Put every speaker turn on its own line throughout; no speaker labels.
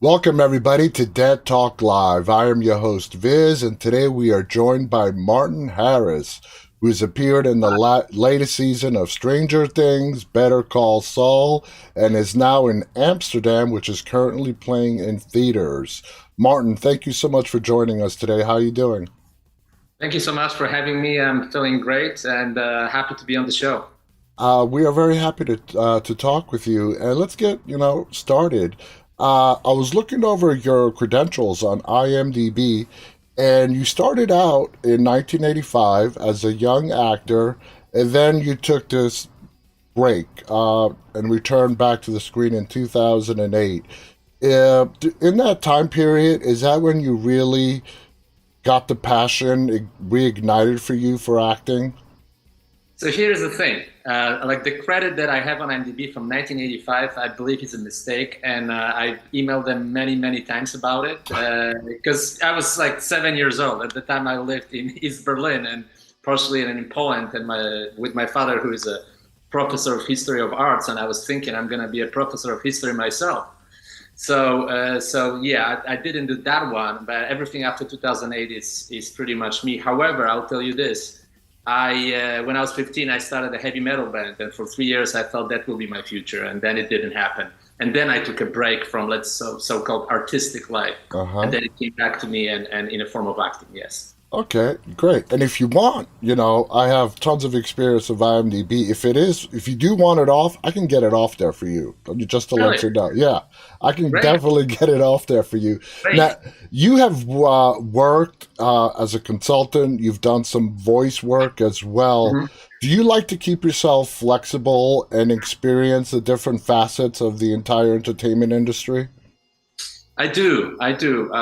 Welcome, everybody, to Dead Talk Live. I am your host, Viz, and today we are joined by Martin Harris, who has appeared in the latest season of Stranger Things, Better Call Saul, and is now in Amsterdam, which is currently playing in theaters. Martin, thank you so much for joining us today. How are you doing?
Thank you so much for having me. I'm feeling great and happy to be on the show.
We are very happy to talk with you, and let's get started. I was looking over your credentials on IMDb, and you started out in 1985 as a young actor, and then you took this break and returned back to the screen in 2008. In that time period, is that when you really got the passion reignited for you for acting?
So here's the thing, like the credit that I have on IMDb from 1985, I believe is a mistake. And I've emailed them many, many times about it because I was like 7 years old at the time. I lived in East Berlin and partially in Poland, and with my father, who is a professor of history of arts. And I was thinking I'm going to be a professor of history myself. So yeah, I didn't do that one, but everything after 2008 is pretty much me. However, I'll tell you this. When I was 15, I started a heavy metal band, and for 3 years I thought that will be my future, and then it didn't happen. And then I took a break from so-called artistic life,
Uh-huh.
and then it came back to me and in a form of acting. Yes.
Okay, great. And if you want, I have tons of experience with IMDb. If you do want it off, I can get it off there for you. Just to let
Really?
you know. Yeah, I can
Great.
definitely get it off there for you.
Great.
Now, you have worked as a consultant. You've done some voice work as well.
Mhm.
Do you like to keep yourself flexible and experience the different facets of the entire entertainment industry?
I do. I do.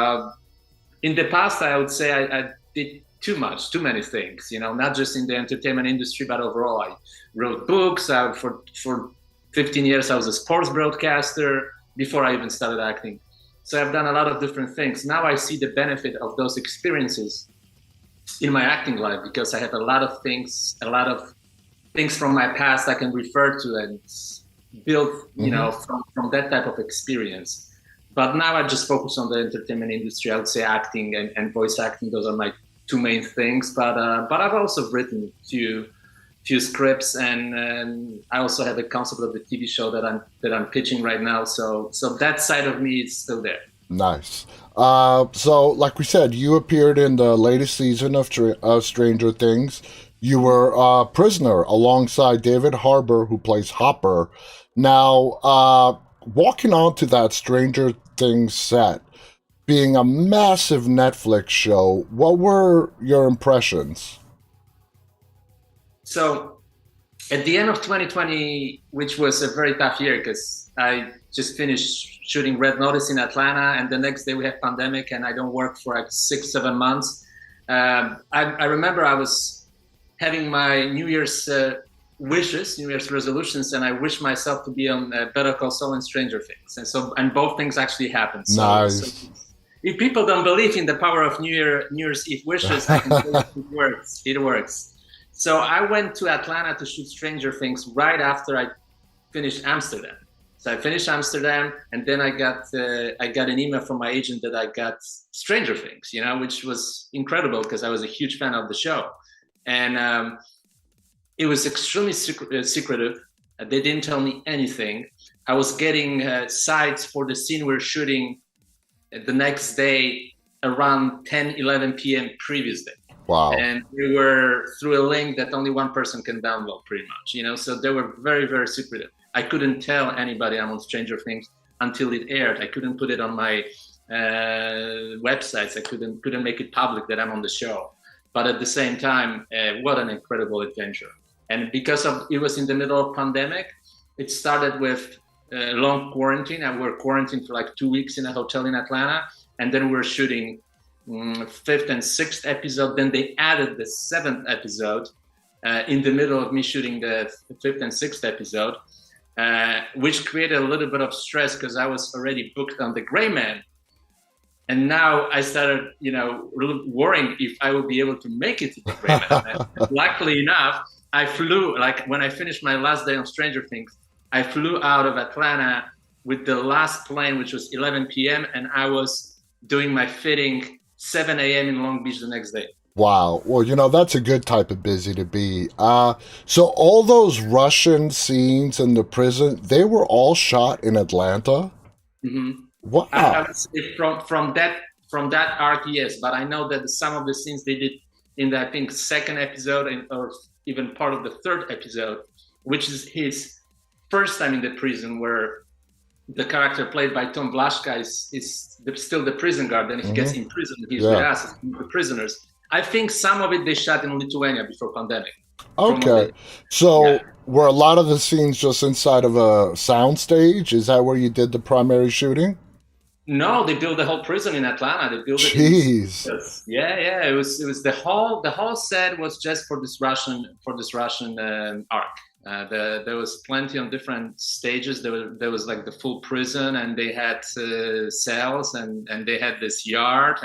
In the past, I would say I did too many things. Not just in the entertainment industry, but overall. I wrote books. For 15 years, I was a sports broadcaster before I even started acting. So I've done a lot of different things. Now I see the benefit of those experiences in my acting life because I have a lot of things from my past I can refer to and build,
Mm-hmm.
from that type of experience. But now I just focus on the entertainment industry. I would say acting and voice acting; those are my two main things. But I've also written few scripts, and I also have a concept of the TV show that I'm pitching right now. So that side of me is still there.
Nice. So, like we said, you appeared in the latest season of Stranger Things. You were a prisoner alongside David Harbour, who plays Hopper. Now, walking onto that Stranger Things set, being a massive Netflix show, what were your impressions?
So at the end of 2020, which was a very tough year because I just finished shooting Red Notice in Atlanta, and the next day we had pandemic, and I don't work for like 6, 7 months. I remember I was having my New Year's wishes, New Year's resolutions, and I wished myself to be on Better Call Saul and Stranger Things, and both things actually happened. So
Nice.
if people don't believe in the power of New Year's Eve wishes, I can tell you it works. It works. So I went to Atlanta to shoot Stranger Things right after I finished Amsterdam. So I finished Amsterdam, and then I got an email from my agent that I got Stranger Things, which was incredible because I was a huge fan of the show, and it was extremely secretive. They didn't tell me anything. I was getting sites for the scene we're shooting the next day around 10, 11 p.m. previous day.
Wow.
And we were through a link that only one person can download pretty much. So they were very, very secretive. I couldn't tell anybody I'm on Stranger Things until it aired. I couldn't put it on my websites. I couldn't make it public that I'm on the show. But at the same time, what an incredible adventure. And because it was in the middle of pandemic, it started with long quarantine, and we're quarantined for like 2 weeks in a hotel in Atlanta, and then we're shooting fifth and sixth episode. Then they added the seventh episode in the middle of me shooting the fifth and sixth episode, which created a little bit of stress because I was already booked on the Gray Man. And now I started, really worrying if I would be able to make it to the Gray Man. And luckily enough, I flew, like when I finished my last day on Stranger Things, I flew out of Atlanta with the last plane, which was 11 p.m., and I was doing my fitting 7 a.m. in Long Beach the next day.
Wow. Well, that's a good type of busy to be. So all those Russian scenes in the prison, they were all shot in Atlanta?
Hmm. I
Wow.
would say from that arc, yes, but I know that some of the scenes they did in the I think second episode or even part of the third episode, which is his first time in the prison, where the character played by Tom Blaszka is still the prison guard, and he gets
Hmm.
imprisoned. He's with
Yeah.
us, the prisoners. I think some of it they shot in Lithuania before pandemic, from what
Okay.
they,
So
yeah.
were a lot of the scenes just inside of a sound stage? Is that where you did the primary shooting?
No, they built the whole prison in Atlanta. They built it in
Jeez.
yeah, yeah. It was the whole set was just for this Russian arc. There was plenty on different stages. There was like the full prison, and they had cells, and they had this yard,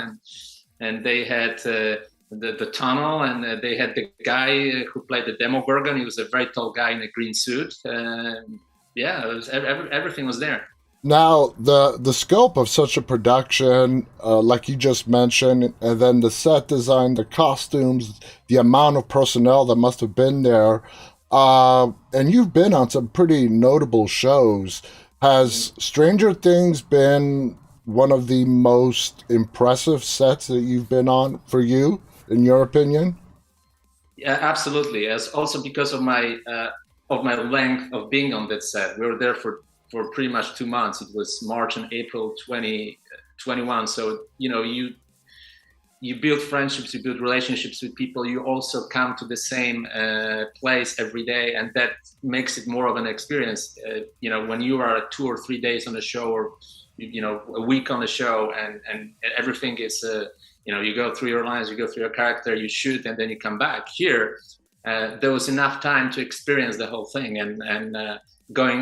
and they had the tunnel, and they had the guy who played the Demogorgon. He was a very tall guy in a green suit. Yeah, everything was there.
Now, the scope of such a production, like you just mentioned, and then the set design, the costumes, the amount of personnel that must have been there, and you've been on some pretty notable shows. Has Stranger Things been one of the most impressive sets that you've been on for you, in your opinion?
Yeah, absolutely. As also because of my length of being on that set, we were there for pretty much 2 months. It was March and April 2021. So you build friendships, you build relationships with people. You also come to the same place every day, and that makes it more of an experience. When you are 2 or 3 days on a show, or a week on a show, and everything is you go through your lines, you go through your character, you shoot, and then you come back. Here, there was enough time to experience the whole thing, and going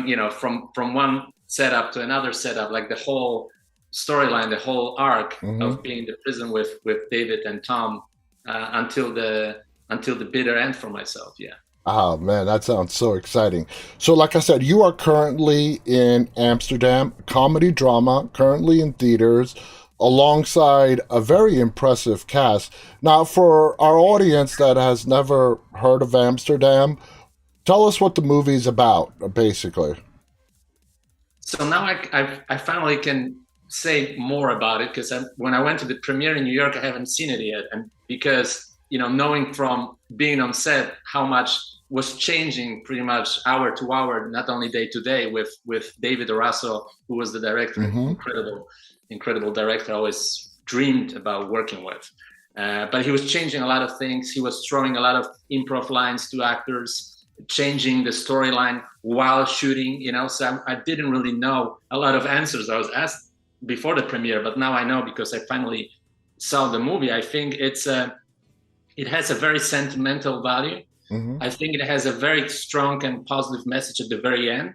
from one setup to another setup, like the whole storyline, the whole arc
Hmm.
of being in the prison with David and Tom, until the bitter end for myself. Yeah.
Oh man, that sounds so exciting. So, like I said, you are currently in Amsterdam, comedy drama, currently in theaters, alongside a very impressive cast. Now, for our audience that has never heard of Amsterdam, tell us what the movie's about, basically.
So now I finally can say more about it, because when I went to the premiere in New York, I haven't seen it yet, and because knowing from being on set how much was changing pretty much hour to hour, not only day to day, with David Orasso, who was the director,
Hmm.
incredible director. I always dreamed about working with. But he was changing a lot of things. He was throwing a lot of improv lines to actors, changing the storyline while shooting. So I didn't really know a lot of answers I was asked before the premiere, but now I know because I finally saw the movie. I think it has a very sentimental value.
Hmm.
I think it has a very strong and positive message at the very end.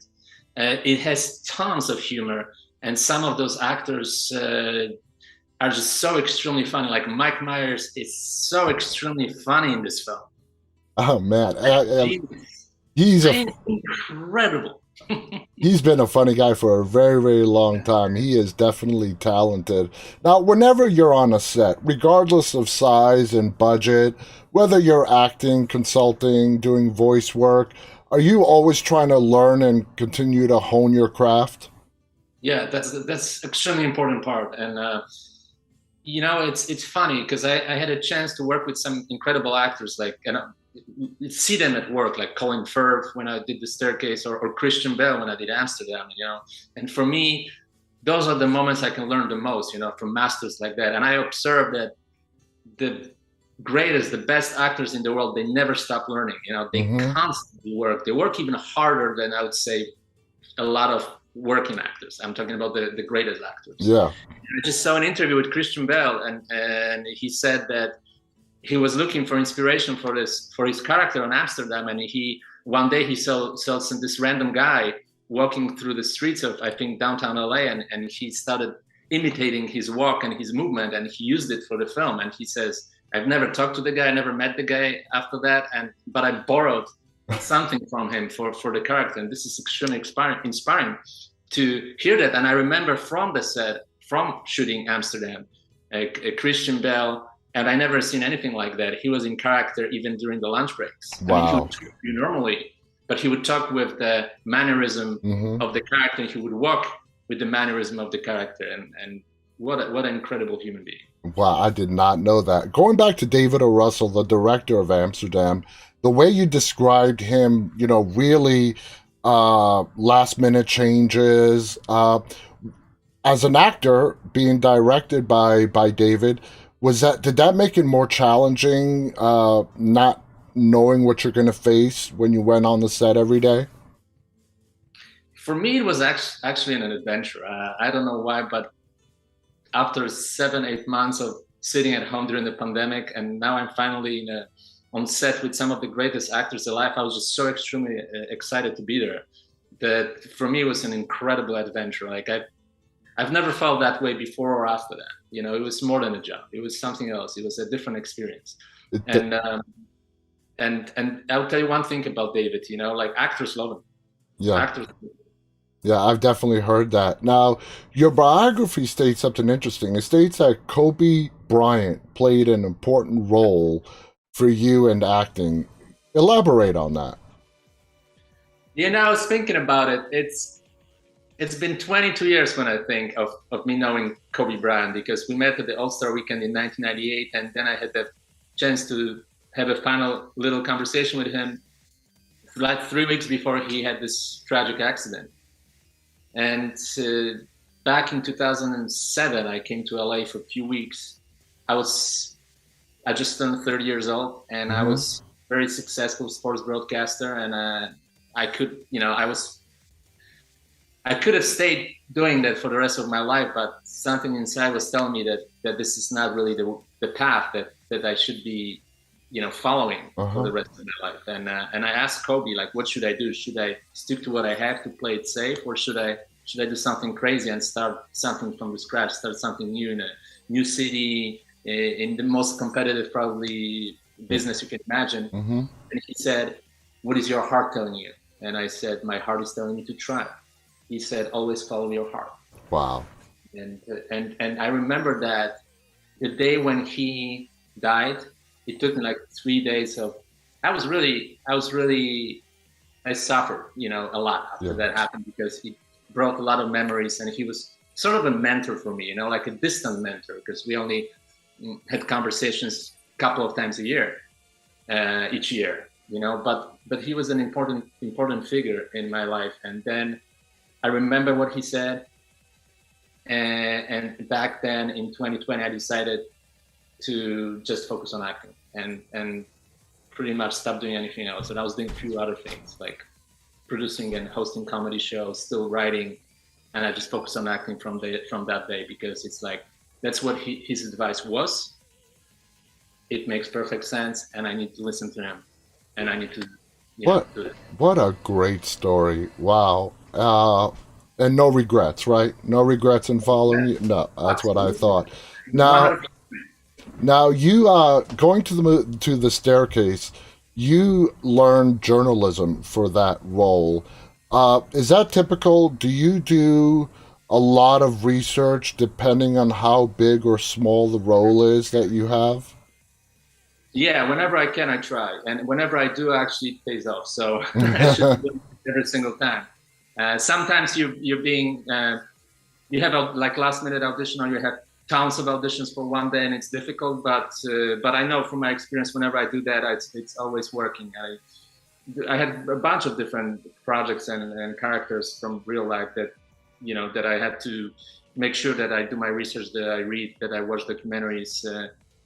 It has tons of humor, and some of those actors are just so extremely funny. Like Mike Myers is so extremely funny in this film.
Oh man,
Jesus,
he's a
incredible.
he's been a funny guy for a very, very long time. He is definitely talented. Now, whenever you're on a set, regardless of size and budget, whether you're acting, consulting, doing voice work, are you always trying to learn and continue to hone your craft?
Yeah, that's extremely important part. And it's funny because I had a chance to work with some incredible actors, like, see them at work, like Colin Firth when I did The Staircase, or Christian Bale when I did Amsterdam. And for me, those are the moments I can learn the most, from masters like that. And I observed that the greatest, the best actors in the world, they never stop learning. They
Hmm.
constantly work. They work even harder than, I would say, a lot of working actors. I'm talking about the greatest actors.
Yeah.
I just saw an interview with Christian Bale, and he said that he was looking for inspiration for his character in Amsterdam, and he one day he saw this random guy walking through the streets of, I think, downtown LA, and he started imitating his walk and his movement, and he used it for the film. And he says, I've never talked to the guy, I never met the guy after that, but I borrowed something from him for the character, and this is extremely inspiring to hear that. And I remember from the set, from shooting Amsterdam, a Christian Bale, and I never seen anything like that. He was in character even during the lunch breaks. I mean, he would
Wow.
talk to you normally, but he would talk with the mannerism
Hmm.
of the character. He would walk with the mannerism of the character, and what an incredible human being.
Wow, I did not know that. Going back to David O. Russell, the director of Amsterdam, the way you described him, really last minute changes. As an actor being directed by David, did that make it more challenging, not knowing what you're going to face when you went on the set every day?
For me, it was actually an adventure. I don't know why, but after 7, 8 months of sitting at home during the pandemic, and now I'm finally on set with some of the greatest actors alive, I was just so extremely excited to be there. That for me was an incredible adventure. Like I've never felt that way before or after that. It was more than a job. It was something else. It was a different experience.
It,
And and I'll tell you one thing about David. Like actors love him.
yeah.
Actors.
Yeah, I've definitely heard that. Now, your biography states something interesting. It states that Kobe Bryant played an important role for you in acting. Elaborate on that.
I was thinking about it. It's been 22 years when I think of me knowing Kobe Bryant, because we met at the All-Star Weekend in 1998, and then I had the chance to have a final little conversation with him like 3 weeks before he had this tragic accident. And back in 2007, I came to LA for a few weeks. I just turned 30 years old, and I
Hmm.
was very successful sports broadcaster, and I could, I could have stayed doing that for the rest of my life, but something inside was telling me that this is not really the path that I should be, following for
Uh-huh.
the rest of my life. And I asked Kobe, like, what should I do? Should I stick to what I have to play it safe, or should I do something crazy and start something from the scratch, start something new in a new city, in the most competitive probably business you can imagine?
Hmm.
And he said, what is your heart telling you? And I said, my heart is telling me to try. He said, always follow your heart.
Wow.
And I remember that the day when he died, it took me like 3 days of, I suffered, a lot after
Yeah.
that happened, because he brought a lot of memories, and he was sort of a mentor for me, like a distant mentor, because we only had conversations a couple of times a year, each year, but he was an important figure in my life. And then I remember what he said, and back then in 2020, I decided to just focus on acting and pretty much stop doing anything else. And I was doing a few other things like producing and hosting comedy shows, still writing, and I just focused on acting from that day, because it's like that's what his advice was. It makes perfect sense, and I need to listen to him, and I need to,
What
do it.
what a great story. Wow. And no regrets, right? No regrets in following you? No, that's what I
Absolutely,
thought. Now,
100%.
Now you going to the staircase, you learned journalism for that role. Is that typical? Do you do a lot of research depending on how big or small the role is that you have?
Yeah, whenever I can, I try, and whenever I do, actually it pays off. So I should do it every single time. Sometimes you have a like last minute audition, or you have tons of auditions for one day, and it's difficult. But I know from my experience, whenever I do that, it's always working. I had a bunch of different projects and characters from real life that I had to make sure that I do my research, that I read, that I watch documentaries,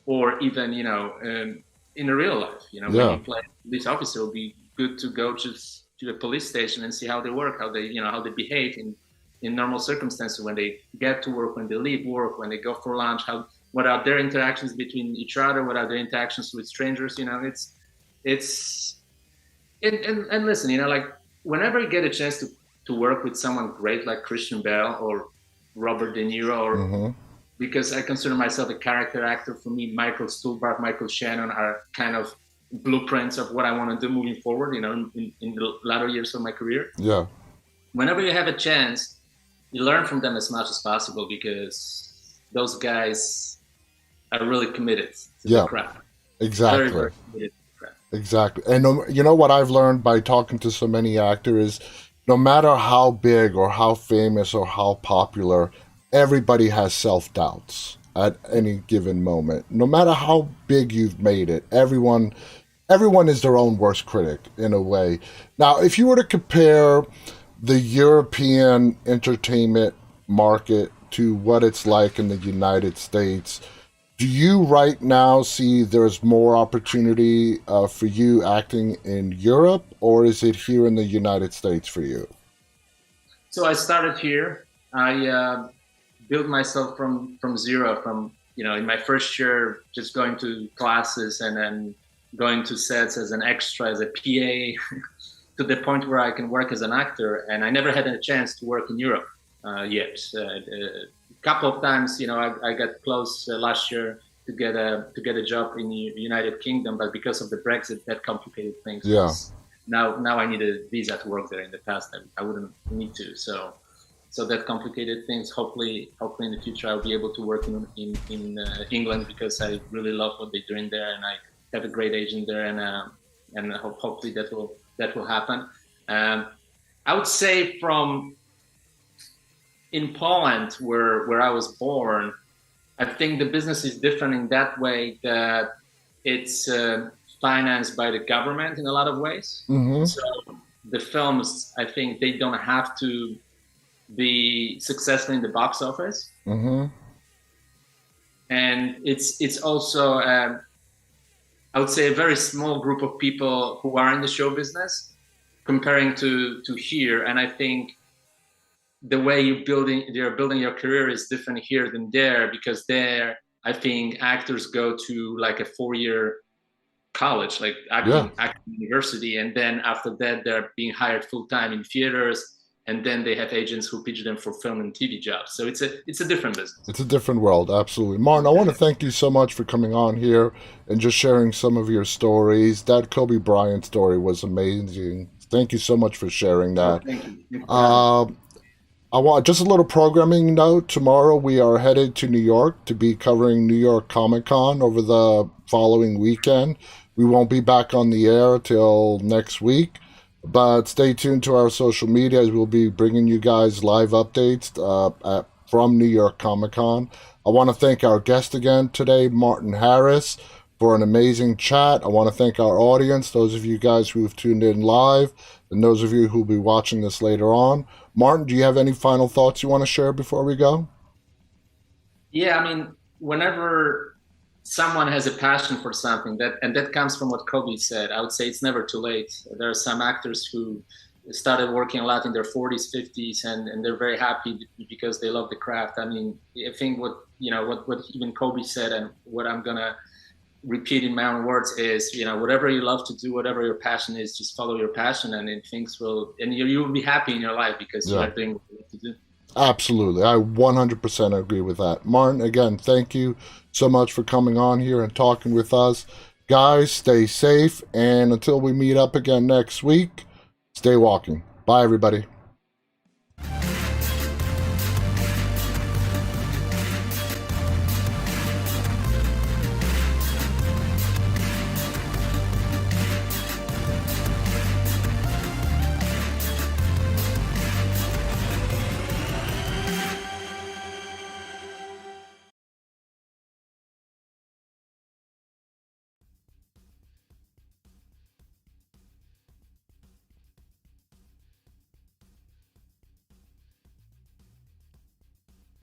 or even in real life. When
Yeah.
you play police officer, it would be good to go just to a police station and see how they work, how they behave in normal circumstances, when they get to work, when they leave work, when they go for lunch, what are their interactions between each other, what are their interactions with strangers. It's and listen, like whenever you get a chance to work with someone great like Christian Bale or Robert De Niro, or
Hmm.
because I consider myself a character actor, for me, Michael Stuhlbarg, Michael Shannon are kind of blueprints of what I want to do moving forward, in the latter years of my career.
Yeah.
Whenever you have a chance you learn from them as much as possible because those guys are really committed to the
Yeah,
craft. Very,
exactly.
very committed to the craft.
Exactly. And you know what I've learned by talking to so many actors is no matter how big or how famous or how popular, everybody has self doubts at any given moment. No matter how big you've made it, everyone is their own worst critic in a way. Now, if you were to compare the European entertainment market to what it's like in the United States, do you right now see there's more opportunity for you acting in Europe, or is it here in the United States for you?
So I started here. I built myself from zero. From in my first year, just going to classes and then going to sets as an extra, as a PA, to the point where I can work as an actor. And I never had a chance to work in Europe yet. A couple of times, I got close last year to get a job in the United Kingdom, but because of the Brexit, that complicated things
Yeah,
because now I need a visa to work there. In the past, I wouldn't need to. So that complicated things. Hopefully in the future I'll be able to work in England because I really love what they're doing there, and I have a great agent there, and hopefully that will happen. Um, I would say from in Poland, where I was born, I think the business is different in that way that it's financed by the government in a lot of ways.
mm-hmm.
So the films, I think, they don't have to be successful in the box office,
Mm-hmm.
and it's also I would say a very small group of people who are in the show business comparing to here. And I think the way you're building your career is different here than there, because there I think actors go to like a 4-year college, like
Yeah,
acting university, and then after that they're being hired full time in theaters, and then they have agents who pitch them for film and TV jobs. So it's a different business.
it's a different world, absolutely. Martin, I want to thank you so much for coming on here and just sharing some of your stories. That Kobe Bryant story was amazing. Thank you so much for sharing
Oh,
that.
thank you. Thank you for having me.
Um, I want just a little programming note. Tomorrow we are headed to New York to be covering New York Comic Con over the following weekend. We won't be back on the air till next week, but stay tuned to our social media as we'll be bringing you guys live updates from New York Comic Con. I want to thank our guest again today, Martin Harris, for an amazing chat. I want to thank our audience, those of you guys who've tuned in live, and those of you who'll be watching this later on. Martin, do you have any final thoughts you want to share before we go?
Yeah, I mean, whenever someone has a passion for something, that comes from what Kobe said, I would say it's never too late. There are some actors who started working a lot in their 40s, 50s, and they're very happy because they love the craft. I mean, I think what even Kobe said, and what I'm gonna repeat in my own words is, whatever you love to do, whatever your passion is, just follow your passion, and then things will, and you will be happy in your life because you
Yeah,
are doing what you love to do.
absolutely. I 100% agree with that. Martin, again, thank you so much for coming on here and talking with us. Guys, stay safe, and until we meet up again next week, stay walking. Bye, everybody.